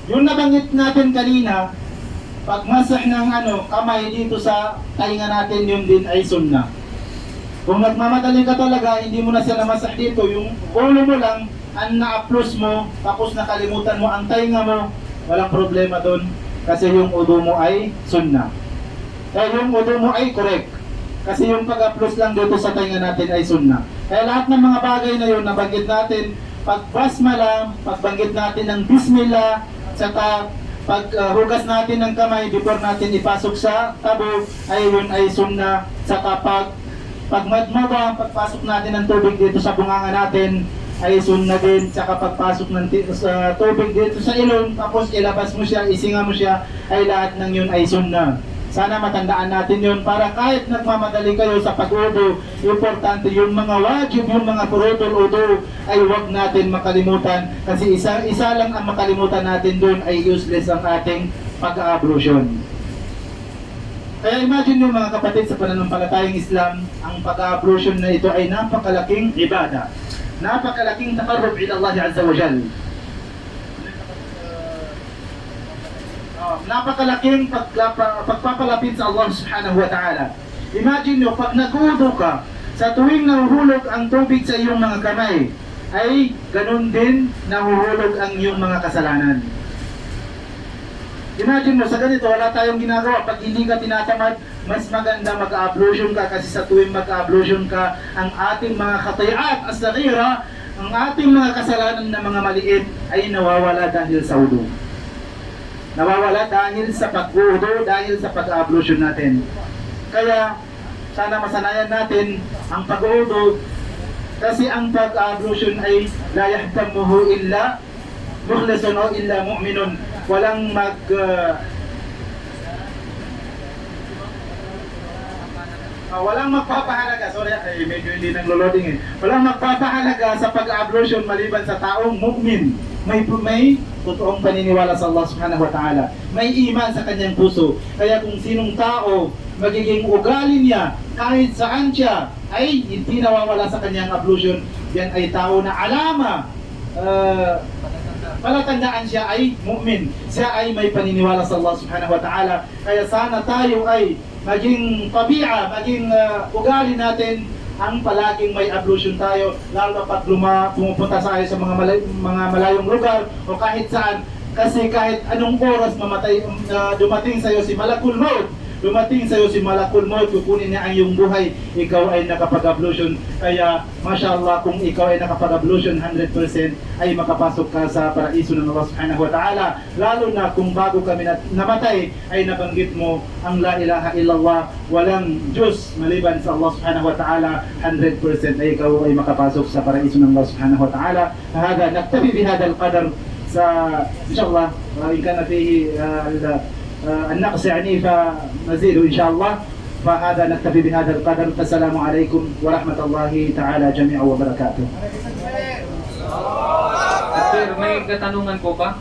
Yung nabanggit natin kanina, pagmasah ng kamay dito sa tainga natin, yun din ay sunnah. Kung nagmamadali ka talaga, hindi mo na siya namasah dito, yung ulo mo lang, ang na-applause mo, tapos nakalimutan mo ang tainga mo, walang problema doon. Kasi yung udo mo ay sunnah. Kaya yung udo mo ay correct. Kasi yung pag-applause lang dito sa tainga natin ay sunnah. Kaya lahat ng mga bagay na yun, nabanggit natin, pagbasma lang, pagbanggit natin ng bismillah, saka paghugas natin ng kamay before natin ipasok sa tabo, ay yun ay sunnah. Saka pagmadmada, pagpasok natin ng tubig dito sa bunganga natin, ay sunnah din. Saka pagpasok ng sa tubig dito sa ilong, tapos ilabas mo siya, isinga mo siya, ay lahat ng yun ay sunnah. Sana matandaan natin yun para kahit nagmamadali kayo sa pag-udo, importante yung mga wajib, yung mga furudul udo ay huwag natin makalimutan, kasi isa lang ang makalimutan natin doon ay useless ang ating pag-ablution. Kaya imagine nyo mga kapatid, sa pananampalatayang Islam, ang pag-ablution na ito ay napakalaking ibada, napakalaking taqarrub ila Allah Azza wa Jal. Napakalaking pagpapalapit sa Allah Subhanahu wa Ta'ala. Imagine nyo, pag nag-udo ka, sa tuwing nahuhulog ang tubig sa iyong mga kamay, ay ganun din nahuhulog ang iyong mga kasalanan. Imagine mo, sa ganito, wala tayong ginagawa. Pag hindi ka tinatamad, mas maganda mag-ablution ka, kasi sa tuwing mag-ablution ka, ang ating mga khati'at as-saghira, ang ating mga kasalanan na mga maliit, ay nawawala dahil sa wudu. Nawawala dahil sa pag-wudu, dahil sa pag-ablution natin. Kaya, sana masanayan natin ang pag-wudu, kasi ang pag-ablution ay la yahtamuhu illa mukhlisun o illa mu'minun. Walang walang magpapahalaga, sorry, medyo hindi nang loading eh. Walang magpapahalaga sa pag-ablution maliban sa taong mu'min. May totoong paniniwala sa Allah Subhanahu wa Ta'ala. May iman sa kanyang puso. Kaya kung sinong tao magiging ugali niya kahit saan siya ay hindi nawawala sa kanyang ablution, yan ay tao na alama, palatandaan siya ay mu'min. Siya ay may paniniwala sa Allah Subhanahu wa Ta'ala. Kaya sana tayo ay maging tabi'a, maging ugali natin ang palaging may ablution tayo, lalo na pag pumupunta tayo sa mga malayong lugar o kahit saan. Kasi kahit anong oras dumating sa iyo si Malakul Maut, kukunin niya ang iyong buhay, ikaw ay nakapag-ablution. Kaya, mashallah, kung ikaw ay nakapag-ablution 100%, ay makapasok ka sa paraiso ng Allah Subhanahu wa Ta'ala. Lalo na kung bago kami namatay, ay nabanggit mo ang la ilaha illallah, walang Diyos maliban sa Allah Subhanahu wa Ta'ala, 100% ay ikaw ay makapasok sa paraiso ng Allah Subhanahu wa Ta'ala. Hada, naktabi bihada al-qadar sa, inshallah, in kana fihi النقص يعني فنزيد إن شاء الله. فهذا نكتفي بهذا القدر. فالسلام عليكم ورحمة الله تعالى جميعا وبركاته. Sir, may katanungan po ba?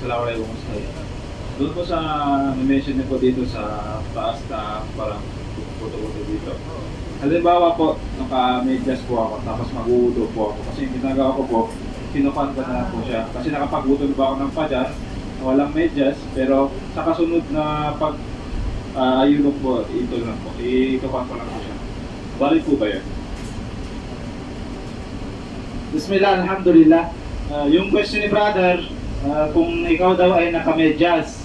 Assalamualaikum. Doon po sa mention niyo po dito sa taas na parang puto-puto dito. Halimbawa po, naka-medyas po ako, tapos mag-uudo po ako. Kasi yung ginagawa ko po, kinupan ko na po siya. Kasi nakapag-utod ba ako ng pajas, walang medyas, pero sa kasunod na ayunok po, ito lang po, ikupan ko lang po siya. Balik po ba yan? Bismillah, alhamdulillah. Yung question ni brother, kung ikaw daw ay naka-medyas,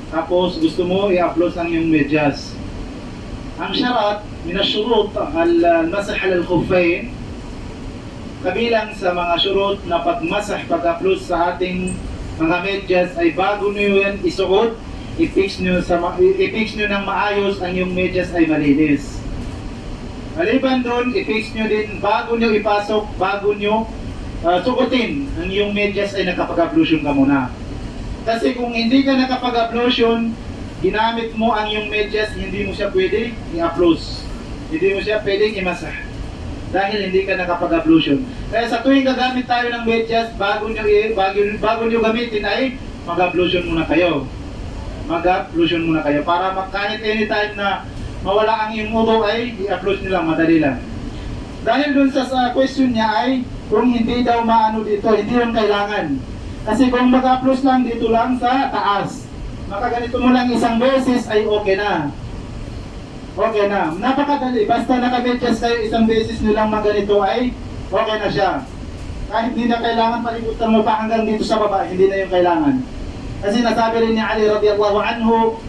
tapos gusto mo i-upload ang yung medyas. Ang syarat, minasyurut, al-masah al-khuffayn, kabilang sa mga syurut na pag-upload sa ating mga medyas ay bago nyo yan isuot, i-fix nyo ng maayos ang yung medyas ay malinis. Maliban doon, i-fix nyo din bago nyo ipasok, bago nyo sukutin ang yung medyas ay nakapag-ablution ka muna. Kasi kung hindi ka nakapag-ablution, ginamit mo ang yung medyas, hindi mo siya pwede i-upload. Hindi mo siya pwedeng imasah. Dahil hindi ka nakapag-ablution. Kaya sa tuwing gagamit tayo ng medyas, bago nyo gamitin ay mag-ablution muna kayo. Mag-ablution muna kayo. Para kahit anytime na mawala ang iyong udo ay i-upload nyo lang, madali lang. Dahil dun sa question niya ay kung hindi daw maano dito, hindi yung kailangan. Kasi kung mag-upload lang dito lang sa taas, makaganito mo lang isang beses ay okay na. Okay na. Napakadali. Basta naka-medyas kayo isang beses nilang maganito ay okay na siya. Kahit hindi na kailangan palibutan mo pa hanggang dito sa baba, hindi na yung kailangan. Kasi nasabi rin ni Ali radiyallahu anhu,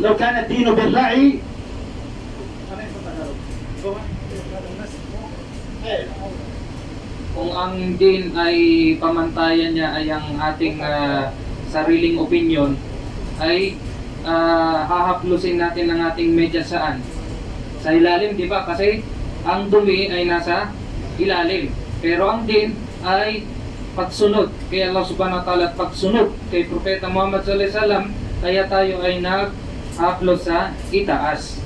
"Law kana ad-dinu bil-ra'i." Ano yung Tagalog? Kung ang din ay pamantayan niya ay ang ating sariling opinion, ay hahaplusin natin ang ating medyas saan? Sa ilalim, di ba? Kasi ang dumi ay nasa ilalim. Pero ang din ay pagsunod kay Allah subhanahu wa ta'ala at pagsunod kay Propeta Muhammad sallallahu alaihi wasallam, kaya tayo ay nag-upload sa itaas.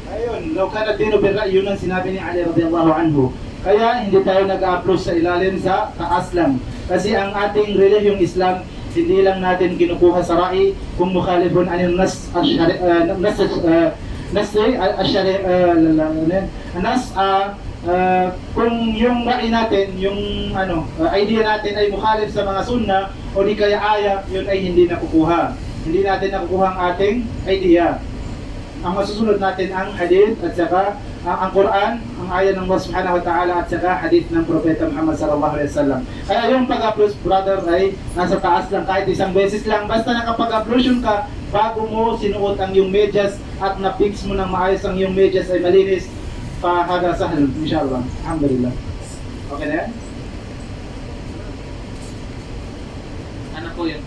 Ayun, law kana dinu bil-ra'i, yun ang sinabi ni Ali radiyallahu anhu. Kaya hindi tayo nag-upload sa ilalim, sa taas lang. Kasi ang ating relihiyong Islam, hindi lang natin kinukuha sa ra'i kung mukhalifun anil nas kung yung ra'i natin, yung idea natin ay mukhalif sa mga sunna o di kaya aya, yun ay hindi nakukuha. Hindi natin nakukuha ang ating idea. Ang masusunod natin ang hadith at saka ang Quran, ang aya ng Allah subhanahu wa ta'ala at saka hadith ng Propeta Muhammad sallallahu alaihi wasallam. Kaya yung pag-upload, brother, ay nasa taas lang kahit isang beses lang. Basta nakapag-upload ka, bago mo sinuot ang iyong medyas at na-fix mo ng maayos ang iyong medyas ay malinis, fahada sahal, inshallah. Alhamdulillah. Okay na yan? Ano po yun?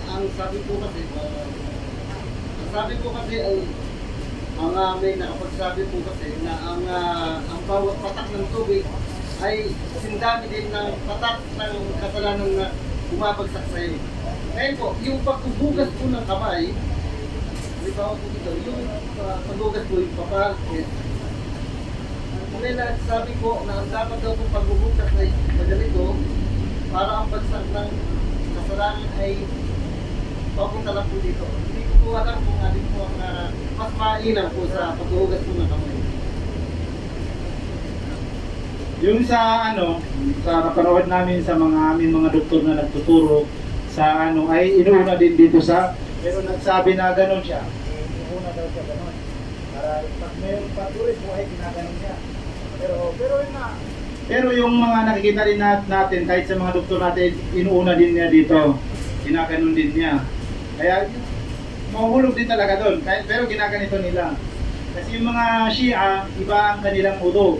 Ang sabi ko kasi ay may nakapagsabi po kasi na ang bawat patak ng tubig ay sindami din ng patak ng kasalanan na bumabagsak sa iyo. Ngayon po, yung paghuhugas po ng kamay, di ba po dito, yung paghugas po yung papakit. May nagsabi ko na ang dapat daw po paghuhugas ay ganito para ang bagsak ng kasalanan ay papunta lang po dito. Hindi ko po alam kung alin po ang mas mainam po sa paghuhugas po ng kamay. Yung sa sa napanood namin sa mga aming mga doktor na nagtuturo sa ay inuuna din dito sa, pero nagsabi na gano'n siya. Inuuna daw siya gano'n. Para pag mayroong patuloy po ay ginaganon niya. Pero yun na. Pero yung mga nakikita rin natin kahit sa mga doktor natin, inuuna din niya dito. Ginaganon din niya. Kaya mahuhulog din talaga doon. Pero ginaganito nila. Kasi yung mga Shia, iba ang kanilang udo.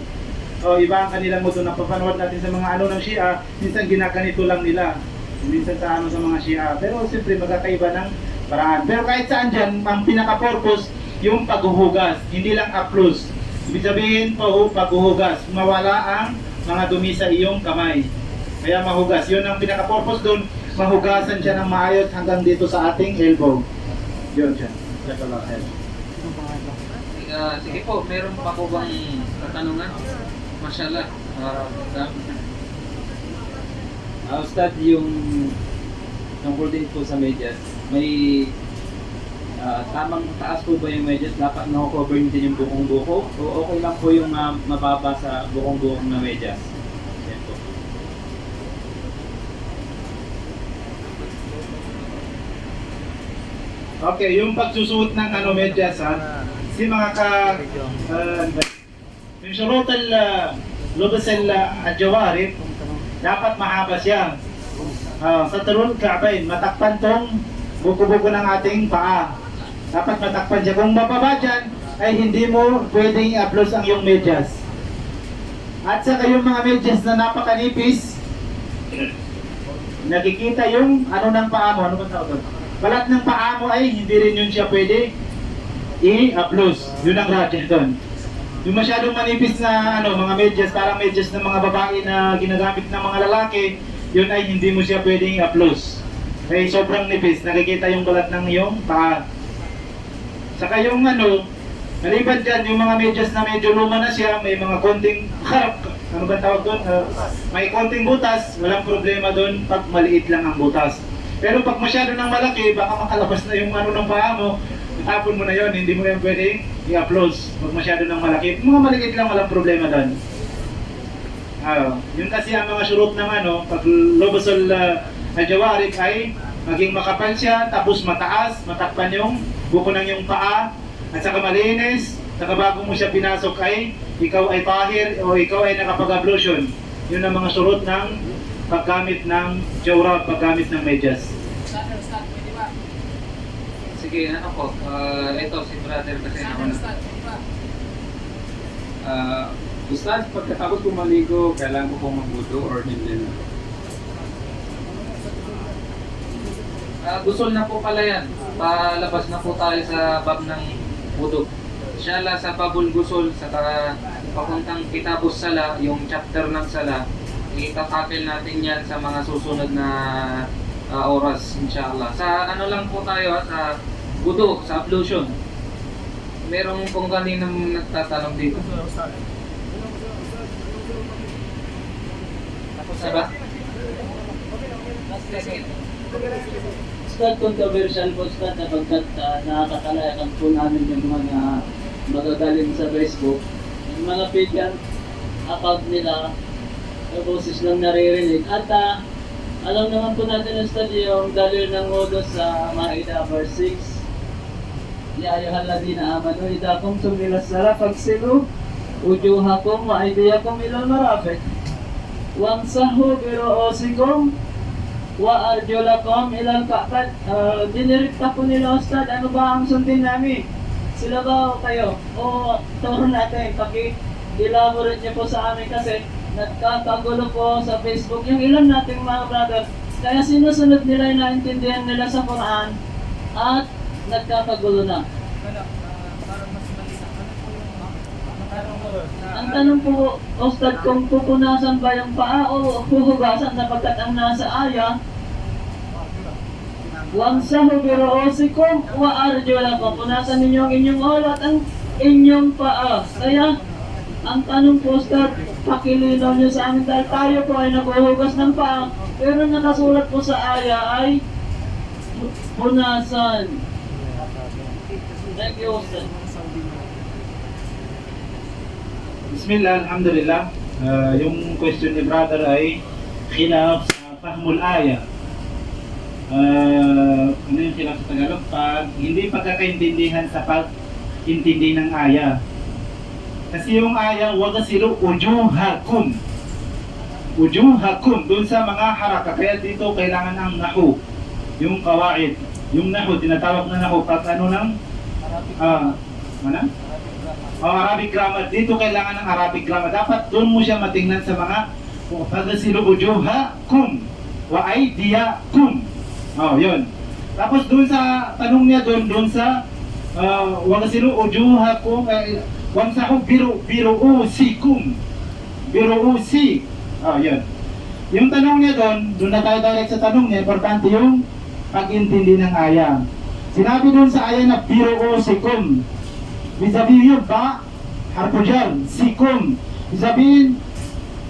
O iba ang kanilang udo. Napapanood natin sa mga ng Shia, minsan ginaganito lang nila. Minsan sa sa mga Shia. Pero siyempre magkakaiba ng paraan. Pero kahit saan dyan, ang pinaka-purpose, yung paghuhugas. Hindi lang upload. Ibig sabihin po, paghuhugas. Mawala ang mga dumi sa iyong kamay. Kaya mahugas. Yun ang pinaka-purpose doon. Mahugasan siya ng maayos hanggang dito sa ating elbow. Yun siya. Sige po, meron pa po bang katanungan? Mashallah. Ustad, yung tungkol din po sa medyas, may tamang taas po ba yung medyas? Dapat na-cover din yung bukong buko? O okay lang po yung mababa sa bukong buko na medyas? Yan po. Okay, yung pagsusuot ng medyas si mga yung shurut lubas al-jawarib dapat mahaba siya. Sa turun ka'bayn, matakpan tong buko-buko ng ating paa. Dapat matakpan siya. Kung mababa dyan, ay hindi mo pwedeng i-upload ang iyong medyas. At saka yung mga medyas na napakanipis, nakikita yung ng paa mo. Ano ba tawag doon? Balat ng paa mo ay hindi rin yun siya pwede i-upload. Yun ang radya doon. Yung masyadong manipis na mga medyas, parang medyas ng mga babae na ginagamit ng mga lalaki, yun ay hindi mo siya pwedeng i-upload. Kaya sobrang nipis, nakikita yung balat ng iyong paa. Saka yung maliban dyan, yung mga medyas na medyo luma na siya, may mga konting tawag doon? May konting butas, walang problema doon pag maliit lang ang butas. Pero pag masyado ng malaki, baka makalabas na yung ano ng paa mo, itapon mo na yon, hindi mo yan pwedeng i-upload pag masyado ng malaki. Mga maliit lang, walang problema doon. Yun kasi ang mga surut ng ano, pag lobasul al-jawarik ay maging makapal siya, tapos mataas, matakpan yung buko ng yung paa, at saka malinis, saka bago mo siya pinasok ay ikaw ay tahir o ikaw ay nakapag-ablution. Yun ang mga surut ng paggamit ng jawrab, paggamit ng medyas. Sige, ano po, ito si brother kasi naman. Ustad, pagkatapos po maligo, kailangan ko pong magbudo or hindi na? Gusol na po pala yan. Palabas na po tayo sa bab ng wudu. Inshallah sa babul gusol, sa papuntang kitabus sala, yung chapter ng sala, itatapil natin yan sa mga susunod na oras, inshallah. Sa ano lang po tayo, sa wudu, sa ablution. Merong kung kaninang nagtatanong dito. Sabat. Ustad, controversial po Ustad, napagkat nakakalayakan po namin yung mga magagaling sa Facebook. Yung mga pagan account nila, yung boses lang naririnig. At alam naman po natin Ustad yung dalil ng Wudu sa Maida verse 6. Ya ayuhal ladina amanu idza qumtum ila salat fagsilu wujuhakum wa aydiyakum ila al-marafiq. Wamsahu biru'usikum wa arjulakum ilal ka'bad. Dinirikta po nila Ustad, ano ba ang sundin namin? Sila ba o kayo? O turo natin, paki-elaborate niyo po sa amin kasi nagkakagulo po sa Facebook yung ilan nating mga brother. Kaya sinusunod nila yung naintindihan nila sa Quran at nagkakagulo na. Ang tanong po, Ustad, kung pupunasan ba yung paa o huhugasan sapagkat ang nasa aya, wamsahu biru'usikum wa arjulakum. Punasan ninyo ang inyong ulo at ang inyong paa. Kaya, ang tanong po, Ustad, pakilinaw nyo sa amin dahil tayo po ay naghuhugas ng paa, pero nakasulat po sa aya ay punasan. Thank you, Ustad. Bismillah, alhamdulillah. Yung question ni brother ay khilaf sa fahmul aya. Ano yung khilaf sa Tagalog? Hindi pagkakaintindihan sa pag-intindi ng aya. Kasi yung aya, wagasilu ujuhakum. Ujuhakum, dun sa mga haraka. Kaya dito kailangan ang nahu. Yung kawaid. Yung nahu, tinatawag na nahu. Pag ano ng Arabic grammar. Dito kailangan ng Arabic grammar. Dapat doon mo siya matingnan sa mga pagasilu ujuhakum wa aydiyakum. Yun. Tapos doon sa tanong niya doon sa wagasilu ujuhakum wamsahu biru'usikum. Biru'usi. Yun. Yung tanong niya doon na tayo direct sa tanong niya, importante yung pag-intindi ng aya. Sinabi doon sa aya na biru'usikum. Bisabihin yun ba? Harpujar, sikum. Bisabihin,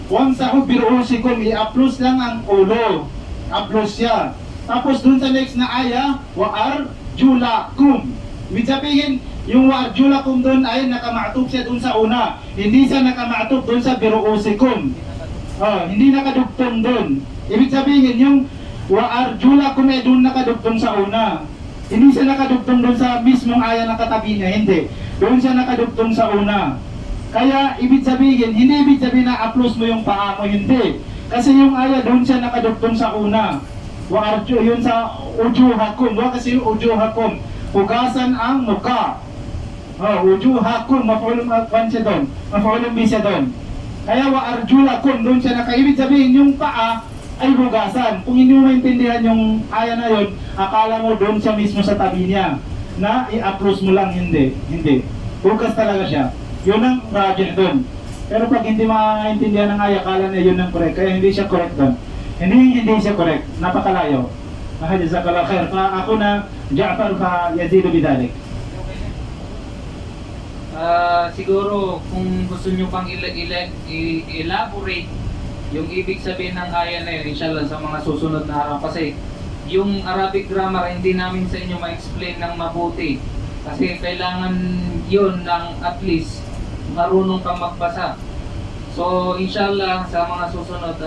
wamsahu biru'usikum, i-upload lang ang ulo. Upload siya. Tapos dun sa next na aya, wa arjulakum. Bisabihin, yung wa arjulakum dun ay nakamatub siya dun sa una. Hindi siya nakamatub dun sa biru'usikum. Hindi nakadugtong dun. Ibig sabihin, yung wa arjulakum ay dun nakadugtong sa una. Hindi siya nakadugtong doon sa mismong aya na katabi niya, hindi. Doon siya nakadugtong sa una. Kaya ibig sabihin, hindi ibig sabihin na upload mo yung paa mo, hindi. Kasi yung aya doon siya nakadugtong sa una. Yun sa ujuhakum, kasi yung ujuhakum, hugasan ang muka. Ujuhakum, mafulong siya doon, mafulong siya doon. Kaya wa arjulakum, doon siya nakaibig sabihin yung paa ay hugasan. Kung hindi mo maintindihan yung aya na yun, akala mo doon siya mismo sa tabi niya na i-upload mo lang, hindi. Hugas talaga siya. Yun ang rajih doon. Pero pag hindi maintindihan ng aya, akala niya yun ang correct. Kaya hindi siya correct doon. Hindi siya correct. Napakalayo. Jazakallah khair. Ako na Ja'far fa yazidu bidalik. Siguro kung gusto nyo pang elaborate yung ibig sabihin ng aya na yun, inshallah sa mga susunod na araw kasi yung Arabic grammar hindi namin sa inyo ma-explain ng mabuti. Kasi kailangan yun ng at least marunong kang magbasa. So inshallah sa mga susunod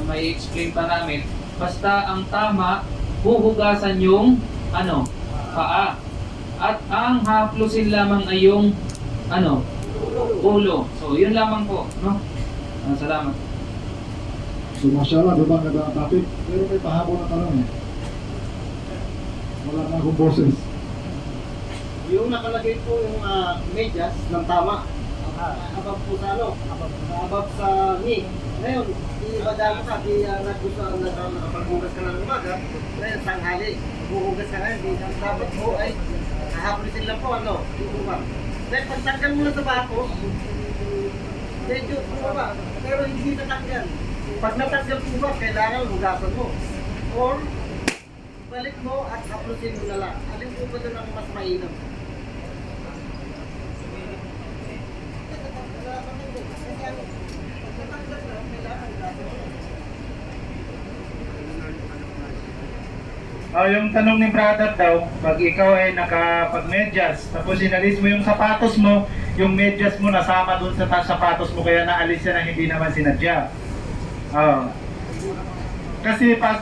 may explain pa namin. Basta ang tama, huhugasan yung paa. At ang haplusin lamang ay yung ulo. So yun lamang po, no? Salamat. So, mashallah, diba ganda ang topic? Pero may pahabol na tanong eh. Wala na akong boses. Yung nakalagay po yung medyas ng tama. Abab po sa abab sa knee. Ngayon, ibadama ka, nakapaghugas ka ng umaga, ngayon tanghali, buhugas ka ngayon, dapat po ay hahapulisin lang po, yung umaga. Dahil pagtanggal mo na sa bako, medyo bumaba, pero hindi natanggal. Pag natanggal po ba, kailangan hugasan mo. Or, balik mo at haplusin mo na lang. Alin po ba doon ang mas mainam? Yung tanong ni brother daw, pag ikaw ay nakapag-medyas, tapos inalis mo yung sapatos mo, yung medyas mo nasama dun sa sapatos mo, kaya naalis yan na hindi naman sinadya. Kasi pag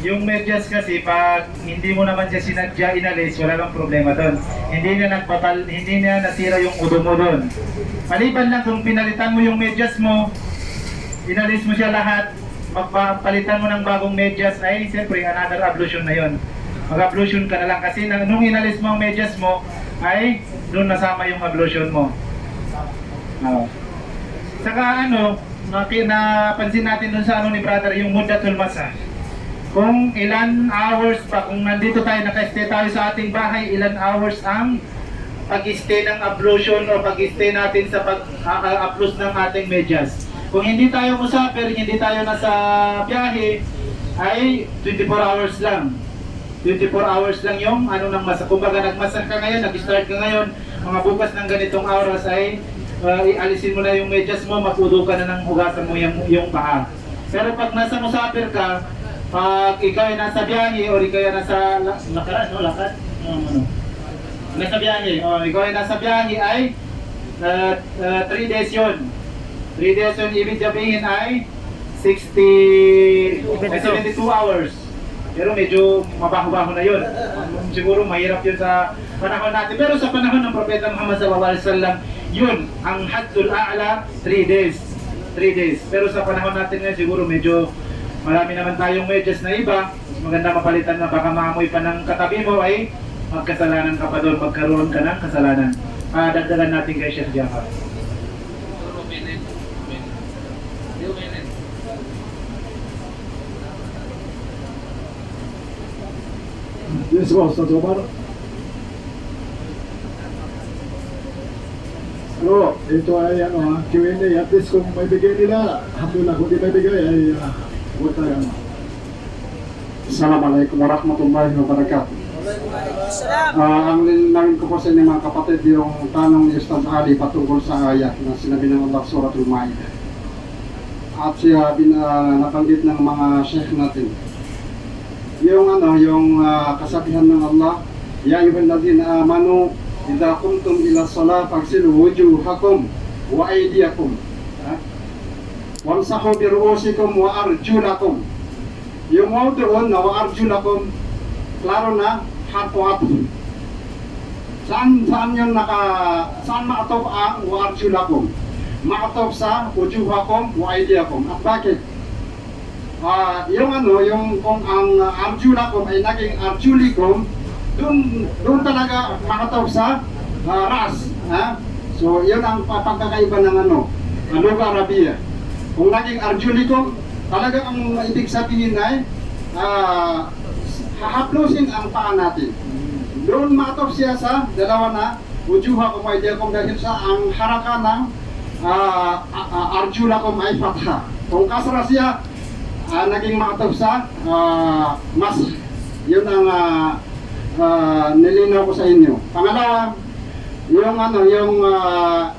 yung medyas kasi, pag hindi mo naman siya sinadya inalis, wala lang problema doon. Hindi niya nasira yung udo mo doon. Maliban lang kung pinalitan mo yung medyas mo, inalis mo siya lahat, magpapalitan mo ng bagong medyas, ay siyempre another ablution na yon. Mag-ablution ka na lang kasi nung inalis mo ang medyas mo, ay doon nasama yung ablution mo. Saka napansin natin doon sa ni brother, yung muddatul masah. Kung ilan hours pa, kung nandito tayo, naka-stay tayo sa ating bahay, ilan hours ang pag-stay ng ablution o pag-stay natin sa pag-aplus ng ating medyas. Kung hindi tayo musafir, hindi tayo nasa biyahe, ay 24 hours lang. 24 hours lang yung ng masa. Kumbaga nagmasah ka ngayon, nag-start ka ngayon, mga bukas ng ganitong oras ay ialisin mo na yung medyas mo, mapudo ka na ng hugasan mo yung paa. Pero pag nasa musafir ka, pag ikaw ay nasa biyahe o ikaw ay nasa lakad, nasa biyahe, o ikaw ay nasa biyahe ay 3 days yun. 3 days yun, ibig sabihin ay 72 hours. Pero medyo mabaho-baho na yun. Siguro mahirap yun sa panahon natin. Pero sa panahon ng Propeta Muhammad SAW, yun, ang Hajjul A'la, 3 days. 3 days. Pero sa panahon natin ngayon, siguro medyo marami naman tayong medyas na iba. Maganda mapalitan na baka maamoy pa ng katabi mo ay magkasalanan ka pa doon, magkaroon ka ng kasalanan. Dagdagan natin kay Sheikh Jafar. Yes, boss. Sa Omar. Ito ay Q&A. At least kung may bigay nila, alhamdulillah. Kung di may bigay, ay huwag tayo. Assalamualaikum warahmatullahi wabarakatuh. Ang linawin ko po sa inyo mga kapatid, yung tanong ni Ustaz Ali patungkol sa ayat na sinabi ng Allah Suratul Ma'idah. At siya nabanggit ng mga sheikh natin. Yung kasabihan ng Allah, ya ayyuhalladzina amanu idza qumtum ila shalah faghsilu wujuhakum wa aydiyakum wamsahu bi ru'usikum wa arjulakum. Yung wow doon na wa arjulakum, klaro na harpo-harpo. Saan makatop ang wa arjulakum? Makatop sa wujuhakum wa aydiyakum. At bakit? Yung kung ang arjulakum ay naging arjulikum, doon talaga makatawag sa ras. So, yun ang pagkakaiba ng Luga Arabiya. Kung naging arjulikum, talaga ang ibig sabihin ay hahaplusin ang paa natin. Doon makatawag siya sa dalawa na wujuhakum wa aydiyakum dahil sa ang haraka ng arjulakum ay fatha. Kung kasra siya, naging makatawag sa mas. Yun ang nilinaw ko sa inyo. Pangalawa, yung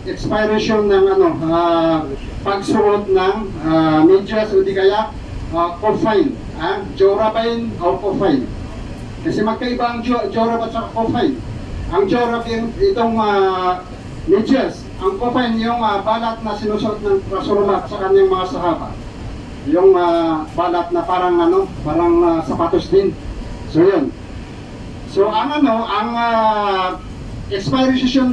expiration ng pagsuot ng medyas o di kaya confine Jorabain o Cofain. Kasi magkaiba ang Jorab at saka Cofain. Ang Jorab yung itong medyas. Ang Cofain yung balat na sinusuot ng Rasulullah sa kanyang mga sahaba. Yung balat na parang sapatos din. So yun. So ang expiration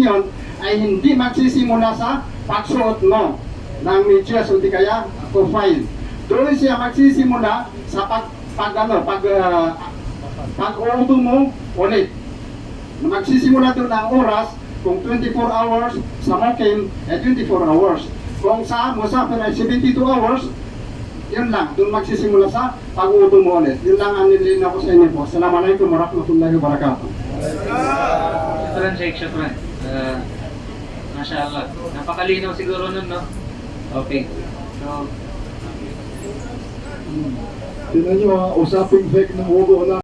yun ay hindi magsisimula sa pagsuot mo ng medyas o di kaya Cofain. Doon siya magsisimula sa pag-uuto mo ulit. Magsisimula doon ang oras kung 24 hours sa Mokim ay 24 hours. Kung sa Musafir ay 72 hours, yun lang, doon magsisimula sa pag-uuto mo ulit. Yun lang ang nililinaw ko sa inyo po. Assalamualaikum warahmatullahi wabarakatuh. Shukran. Mashallah. Napakalinaw siguro nun, no? Okay. So, Tingnan nyo, usaping fake ng ugo na.